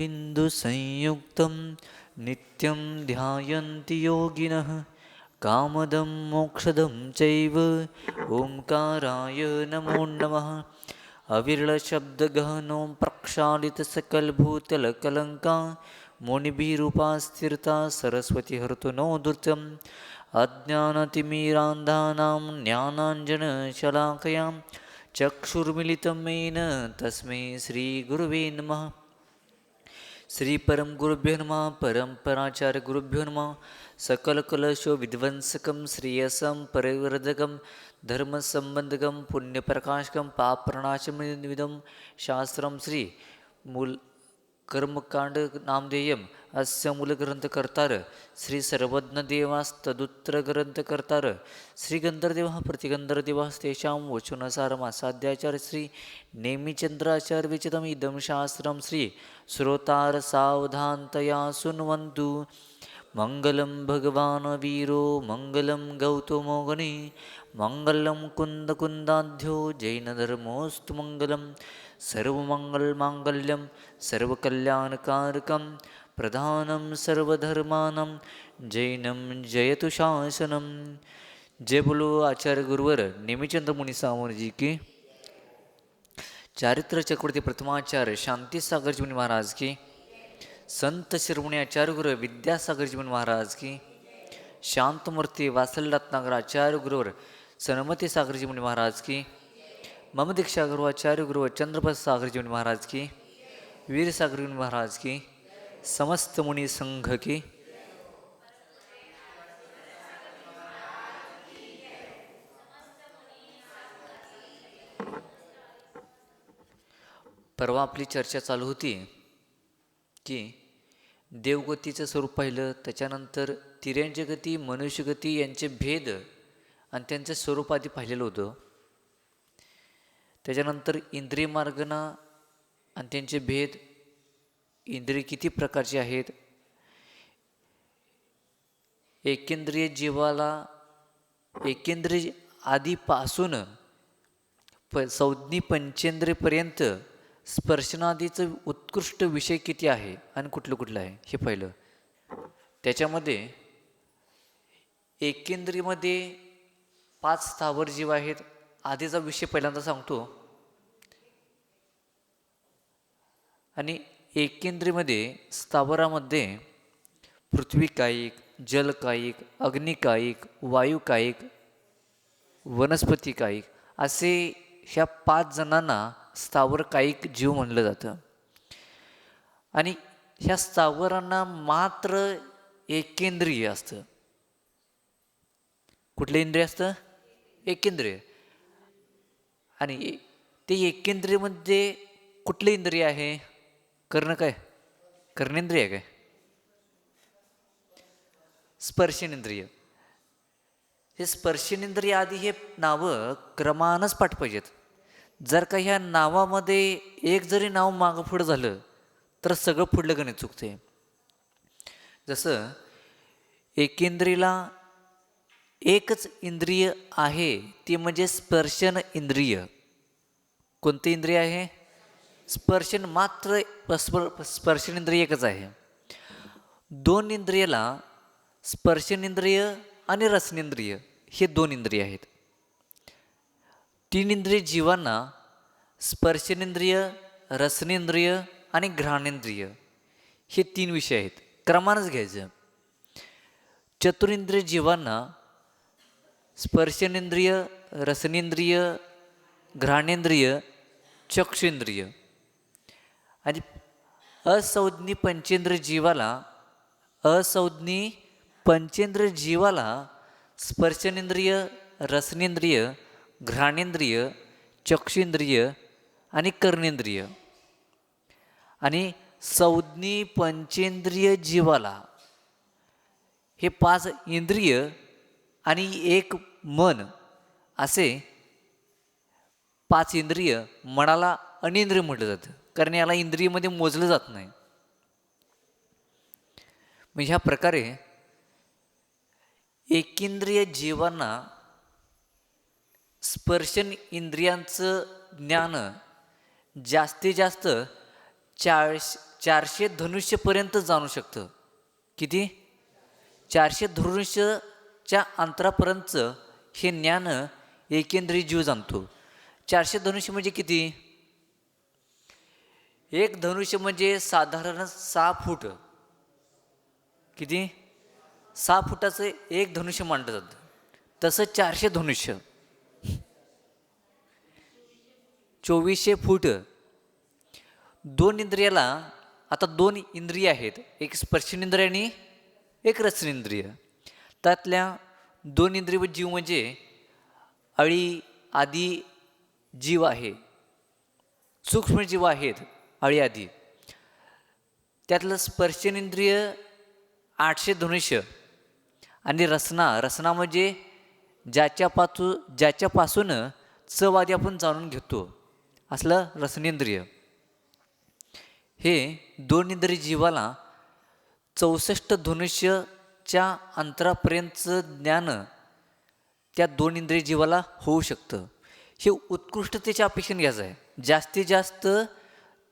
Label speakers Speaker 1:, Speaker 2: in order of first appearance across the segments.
Speaker 1: बिन्दुसंयुक्तं नित्यं ध्यायन्ति योगिनः कामदं मोक्षदं चैव ओंकाराय नमो नमः। अविरलशब्दगहनो प्रक्षालितसकलभूतलकलङ्का मुनिभिरूपास्थिरता सरस्वती हर्तु नो दुर्चं अज्ञानतिमिरान्धानां ज्ञानाञ्जनशलाकयां चक्षुर्मिलितं येन तस्मै श्रीगुरुवे नमः। श्री परम गुरुभ्यो नमः। परंपराचार्य गुरुभ्यो नमः। सकलकलशो विध्वंसकं श्रेयसं परिवर्धकं धर्मसंबंधकं पुण्यप्रकाशकं पापप्रणाशमनिविदं शास्त्रं श्री मूल कर्मकांड नामधेयम् अस्य मूलग्रंथकर्तार श्री सर्वज्ञदेवास्तदुत्तरग्रंथकर्तार श्री गंधर्देवः प्रतिगंधर्देवास्तेषां वचनसारमासाद्याचार्य श्री नेमिचंद्राचार्य विचितम् इदं शास्त्रं श्री श्रोतार सावधानतया शृण्वन्तु। मंगलं भगवान् वीरो मंगलं गौतमो गणे मंगलं कुन्दकुन्दाढ्यो जैनधर्मोऽस्तु मंगलं सर्वमङ्गलमाङ्गल्यं सर्वकल्याणकारकं प्रधानं सर्वधर्माणां जैनं जयतु शासनं। जय बोलो आचार्य गुरुवर नेमिचंद्र मुनि सामोर जी की। चारित्र चक्रवर्ती प्रथमाचार्य शांती सागर जी मुनि महाराज की। संत शिरोमणी आचार्य गुरु विद्यासागर जी मुनि महाराज की। शांतमूर्ति वात्सल्य रत्नाकर आचार्य गुरुवर सन्मति सागर जी मुनि महाराज की। मम दीक्षा गुरु आचार्य गुरु चंद्रप्रसाद सागर जी मुनि महाराज की। वीर सागर मुनि महाराज की। समस्त मुनि संघ की। परवा आपली चर्चा चालू होती की देवगतीचं स्वरूप पाहिलं, त्याच्यानंतर तिर्यंची गती मनुष्यगती यांचे भेद आणि त्यांचं स्वरूप आधी पाहिलेलं होतं. त्याच्यानंतर इंद्रिय मार्गना आणि त्यांचे भेद, इंद्रिय किती प्रकारचे आहेत, एकेंद्रिय जीवाला एकेंद्रिय आधीपासून संज्ञी पंचेंद्रियपर्यंत स्पर्शनादीचं उत्कृष्ट विषय किती आहे आणि कुठलं कुठलं आहे हे पाहिलं. त्याच्यामध्ये एकेंद्रियमध्ये 5 स्थावर जीव आहेत. आधीचा विषय पहिल्यांदा सांगतो. आणि एकेंद्रियमध्ये स्थावरामध्ये पृथ्वी कायिक, जल कायिक, अग्नी कायिक, वायू कायिक, वनस्पती कायिक असे ह्या 5 जणांना स्थावर कायिक जीव म्हणलं जातं. आणि ह्या स्थावरांना मात्र एकेंद्रिय असतं. कुठलं इंद्रिय असतं? एकेंद्रिय. आणि ते एकेंद्रियमध्ये कुठलं इंद्रिय आहे? कर्ण काय? कर्णेंद्रिय काय? स्पर्शेंद्रिय. हे स्पर्शेंद्रिय आधी हे नावं क्रमानंच पाठ पाहिजेत. जर का ह्या नावामध्ये एक जरी नाव मागं पुढं झालं तर सगळं पुढलं गणित चुकते. जसं एकेंद्रियला एकच इंद्रिय आहे, ती म्हणजे स्पर्शन इंद्रिय. कोणतं इंद्रिय आहे? स्पर्शन. मात्र स्पर्शन इंद्रिय एकच आहे. 2 इंद्रियाला स्पर्शनेंद्रिय आणि रसनेंद्रिय हे 2 इंद्रिय आहेत. 3 इंद्रिय जीवांना स्पर्शनेंद्रिय, रसनेंद्रिय आणि घ्राणेंद्रिय हे 3 विषय आहेत. क्रमानंच घ्यायचं. चतुरेंद्रिय जीवांना स्पर्शनेंद्रिय, रसनेंद्रिय, घ्राणेंद्रिय, चक्षुंद्रिय. आणि असंज्ञी पंचेंद्रिय जीवाला स्पर्शनेंद्रिय, रसनेंद्रिय, घ्राणेंद्रिय, चक्षुंद्रिय आणि कर्णेंद्रिय. आणि संज्ञी पंचेंद्रिय जीवाला हे 5 इंद्रिय आणि 1 मन असे 5 इंद्रिय. मनाला अनिंद्रिय म्हटलं जातं, कारण याला इंद्रियमध्ये मोजलं जात नाही. मग ह्या प्रकारे एकेंद्रिय जीवांना स्पर्शन इंद्रियांचं ज्ञान जास्तीत जास्त 400 धनुष्यपर्यंत जाणू शकतं. किती? 400 धनुष्यच्या अंतरापर्यंतचं हे ज्ञान एकेंद्रिय जीव जाणतो. 400 धनुष्य म्हणजे किती? एक धनुष्य म्हणजे साधारण 6 फूट. किती? 6 फुटाचं एक धनुष्य मानलं जातं. तसं 400 धनुष्य 2400 फूट. 2 इंद्रियाला आता 2 इंद्रिय आहेत, एक स्पर्शेंद्रिय आणि एक रसनेंद्रिय. त्यातल्या 2 इंद्रिय जीव म्हणजे अळी आदी जीव आहे, सूक्ष्म जीव आहेत अळी आदी. त्यातलं स्पर्शेंद्रिय 800 धनुष्य आणि रसना म्हणजे ज्याच्यापासून चव आदी आपण जाणून घेतो असलं रसनेंद्रिय. हे 2 इंद्रिय जीवाला 64 धनुष्यच्या अंतरापर्यंतचं ज्ञान त्या 2 इंद्रिय जीवाला होऊ शकतं. हे उत्कृष्टतेच्या अपेक्षेने घ्यायचं आहे. जास्तीत जास्त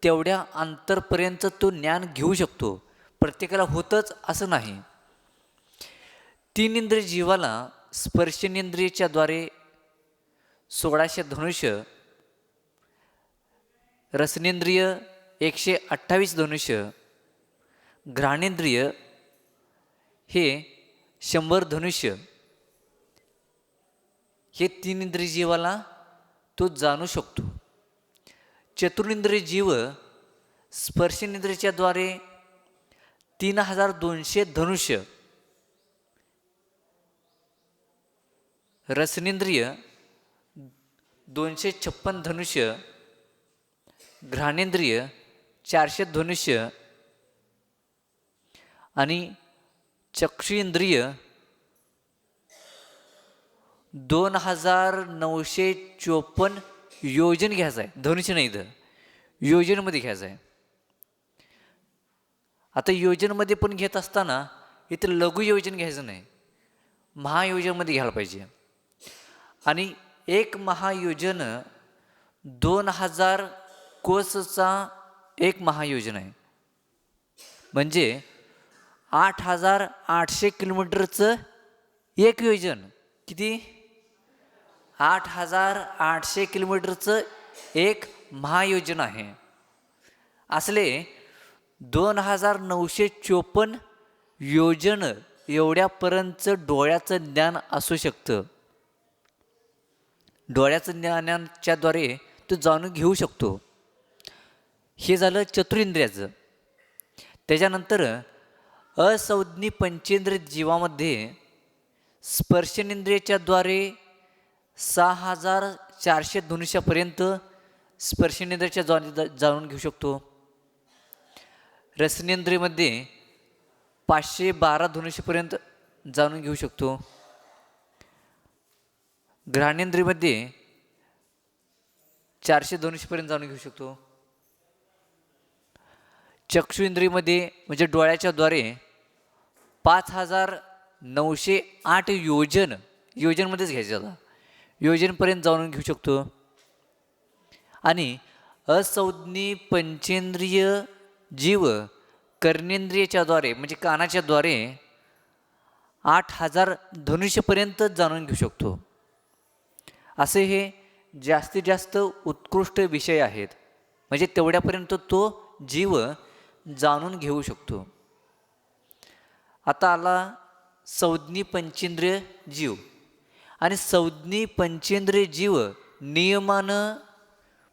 Speaker 1: तेवढ्या अंतरपर्यंत तो ज्ञान घेऊ शकतो. प्रत्येकाला होतंच असं नाही. 3 इंद्रिय जीवाला स्पर्शेंद्रियच्या द्वारे 1600 धनुष्य, रसनेंद्रिय 128 धनुष्य, घ्राणेंद्रिय हे 100 धनुष्य, हे 3 इंद्रिय जीवाला तो जाणू शकतो. चतुर्इंद्रिय जीव स्पर्शेंद्रियच्या द्वारे 3200 धनुष्य, रसनेंद्रिय 256 धनुष्य, घ्राणेंद्रिय 400 धनुष्य आणि चक्षुइंद्रिय 2954 योजन घ्यायचं आहे. धनुष्य नाही, तर योजनमध्ये घ्यायचं आहे. आता योजनमध्ये पण घेत असताना इथं लघु योजन घ्यायचं नाही, महायोजनमध्ये घ्यायला पाहिजे. आणि एक महायोजन 2000 कोसचा एक महायोजन आहे. म्हणजे 8800 किलोमीटरचं एक योजन. किती? 8800 किलोमीटरचं एक महायोजन आहे. असले 2954 योजन एवढ्यापर्यंतचं डोळ्याचं ज्ञान असू शकतं. डोळ्याचं ज्ञानाच्या द्वारे तो जाणून घेऊ शकतो. हे झालं चतुरिंद्रियाचं. त्याच्यानंतर असंज्ञी पंचेंद्रिय जीवामध्ये स्पर्शेंद्रियाच्या द्वारे 6400 धनुष्यापर्यंत स्पर्शेंद्रियाच्या जाणून घेऊ शकतो. रसनेंद्रियमध्ये 512 धनुष्यपर्यंत जाणून घेऊ शकतो. घ्राणेंद्रियमध्ये 400 धनुष्यपर्यंत जाणून घेऊ शकतो. चक्षुइंद्रियमध्ये म्हणजे डोळ्याच्या द्वारे 5908 योजनमध्येच घ्यायचं आता, योजनपर्यंत जाणून घेऊ शकतो. आणि असंज्ञी पंचेंद्रिय जीव कर्णेंद्रियाच्या द्वारे म्हणजे कानाच्या द्वारे 8000 धनुष्यपर्यंत जाणून घेऊ शकतो. असे हे जास्तीत जास्त उत्कृष्ट विषय आहेत. म्हणजे तेवढ्यापर्यंत तो जीव जाणून घेऊ शकतो. आता आला संज्ञी पंचेंद्रिय जीव. आणि संज्ञी पंचेंद्रिय जीव नियमानं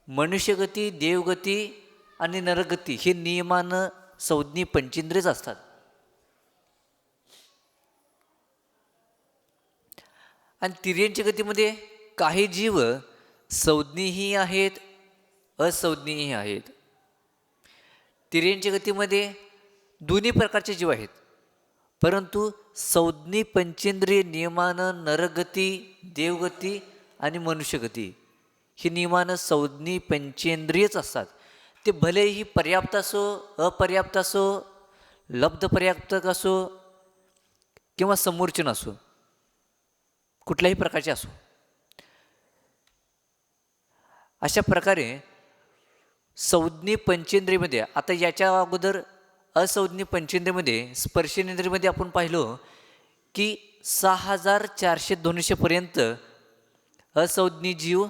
Speaker 1: मनुष्यगती, देवगती आणि नरगती हे नियमानं संज्ञी पंचेंद्रियच असतात. आणि तिर्यंच्या गतीमध्ये काही जीव संज्ञीही आहेत, असंज्ञीही आहेत. तिर्यंच्या गतीमध्ये दोन्ही प्रकारचे जीव आहेत. परंतु संज्ञी पंचेंद्रिय नियमानं नरगती, देवगती आणि मनुष्यगती ही नियमानं संज्ञी पंचेंद्रियच असतात. ते भलेही पर्याप्त असो, अपर्याप्त असो, लब्ध पर्याप्तक असो किंवा समूर्चन असो, कुठल्याही प्रकारचे असो. अशा प्रकारे संज्ञी पंचेंद्रियमध्ये, आता याच्या अगोदर असंज्ञी पंचेंद्रियमध्ये स्पर्शेंद्रियमध्ये आपण पाहिलो की 6400 पर्यंत असंज्ञी जीव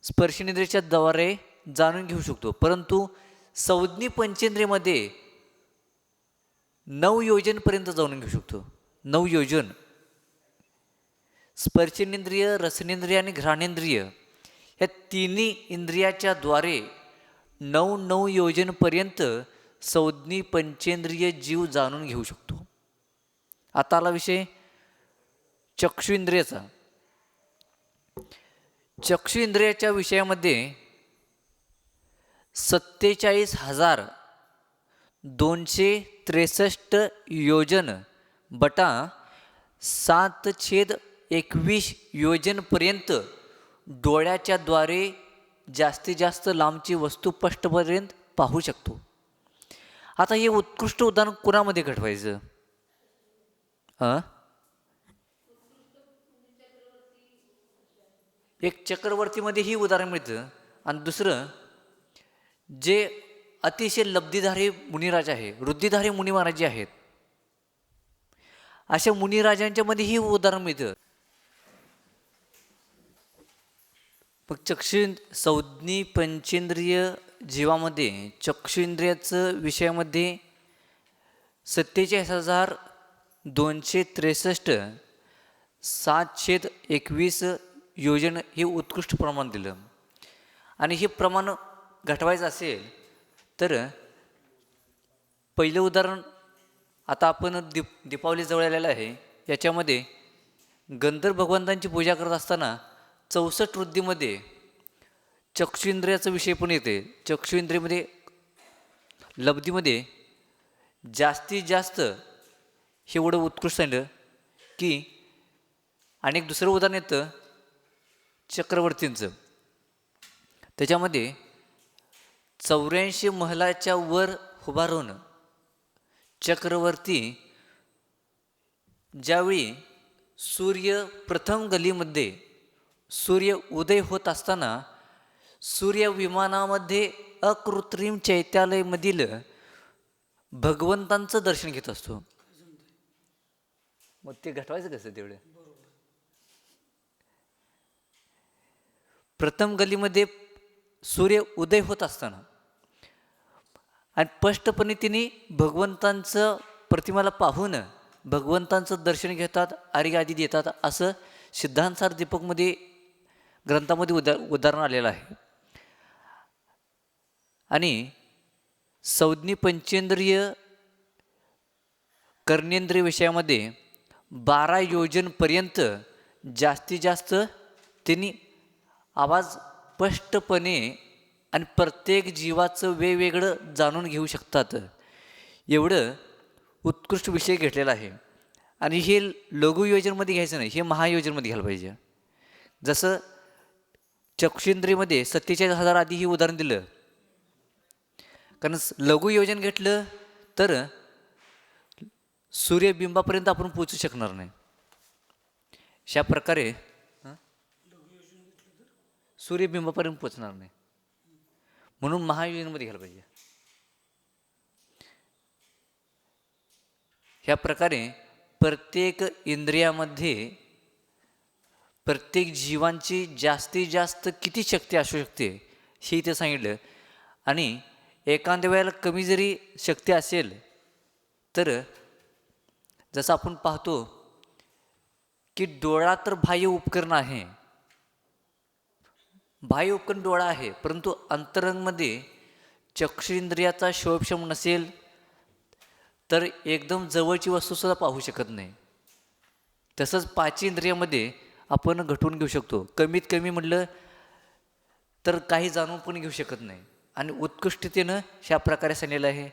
Speaker 1: स्पर्शेंद्रियाच्या द्वारे जाणून घेऊ शकतो, परंतु संज्ञी पंचेंद्रियमध्ये 9 योजनपर्यंत जाणून घेऊ शकतो. 9 योजन. स्पर्शेंद्रिय, रसनेंद्रिय आणि घ्राणेंद्रिय या तिन्ही इंद्रियाच्या द्वारे 9 योजनपर्यंत संज्ञी पंचेंद्रिय जीव जाणून घेऊ शकतो. आता आला विषय चक्षु इंद्रियाचा. चक्षु इंद्रियाच्या विषयामध्ये 47,263 योजन बटा 7/21 योजनपर्यंत डोळ्याच्या द्वारे जास्तीत जास्त लांबची वस्तू स्पष्टपर्यंत पाहू शकतो. आता हे उत्कृष्ट उदाहरण कुणामध्ये घडवायचं? एक चक्रवर्तीमध्ये ही उदाहरण मिळतं, आणि दुसरं जे अतिशय लब्धिधारी मुनिराज आहे, वृद्धिधारी मुनी महाराज जे आहेत, अशा मुनिराजांच्या मध्ये ही उदाहरण मिळतं. मग संज्ञी पंचेंद्रिय जीवामध्ये चक्षु इंद्रियाचं विषयामध्ये 47,263 7/21 योजन हे उत्कृष्ट प्रमाण दिलं. आणि हे प्रमाण घटवायचं असेल तर पहिलं उदाहरण, आता आपण दीपावली जवळ आलेलं आहे, याच्यामध्ये गंधर्व भगवंतांची पूजा करत असताना 64 वृद्धीमध्ये चक्षु इंद्रियाचा विषय पण येते. चक्षु इंद्रियामध्ये लब्धीमध्ये जास्तीत जास्त हे एवढं उत्कृष्ट सांगितलं की अनेक दुसरं उदाहरण येतं चक्रवर्तींचं. त्याच्यामध्ये 84 महलाच्या वर उभारून चक्रवर्ती ज्यावेळी सूर्य प्रथम गलीमध्ये सूर्य उदय होत असताना सूर्य विमानामध्ये अकृत्रिम चैत्यालयमधील भगवंतांचं दर्शन घेत असतो. मग ते घटवायचं कसं? तेवढं प्रथम गलीमध्ये सूर्य उदय होत असताना आणि स्पष्टपणे तिने भगवंतांचं प्रतिमाला पाहून भगवंतांचं दर्शन घेतात, अर्घ्य आदी देतात, असं सिद्धांतसार दीपकमध्ये ग्रंथामध्ये उदाहरण आलेलं आहे. आणि संज्ञी पंचेंद्रिय कर्णेंद्रिय विषयामध्ये 12 योजनपर्यंत जास्तीत जास्त त्यांनी आवाज स्पष्टपणे आणि प्रत्येक जीवाचं वेगवेगळं जाणून घेऊ शकतात. एवढं उत्कृष्ट विषय घेतलेला आहे. आणि हे लघु योजनमध्ये घ्यायचं नाही, हे महायोजनमध्ये घ्यायला पाहिजे. जसं चक्षुंद्रियमध्ये 47,000 आधी ही उदाहरण दिलं, कारण लघु योजन घेतलं तर सूर्यबिंबापर्यंत आपण पोचू शकणार नाही. अशा प्रकारे सूर्यबिंबापर्यंत पोचणार नाही, म्हणून महायोजनमध्ये घ्यायला पाहिजे. ह्या प्रकारे प्रत्येक इंद्रियामध्ये प्रत्येक जीवांची जास्तीत जास्त किती शक्ती असू शकते हे इथे सांगितलं. आणि एखाद्या वेळेला कमी जरी शक्ती असेल तर जसं आपण पाहतो की डोळा तर बाह्य उपकरण आहे, बाह्य उपकरण डोळा आहे, परंतु अंतरंगमध्ये चक्षु इंद्रियाचा शोभक्षम नसेल तर एकदम जवळची वस्तूसुद्धा पाहू शकत नाही. तसंच पाचेंद्रियामध्ये आपण घटवून घेऊ शकतो, कमीत कमी म्हटलं तर काही जाणून पण घेऊ शकत नाही. आणि उत्कृष्टतेनं ह्या प्रकारे सांगितलेलं आहे.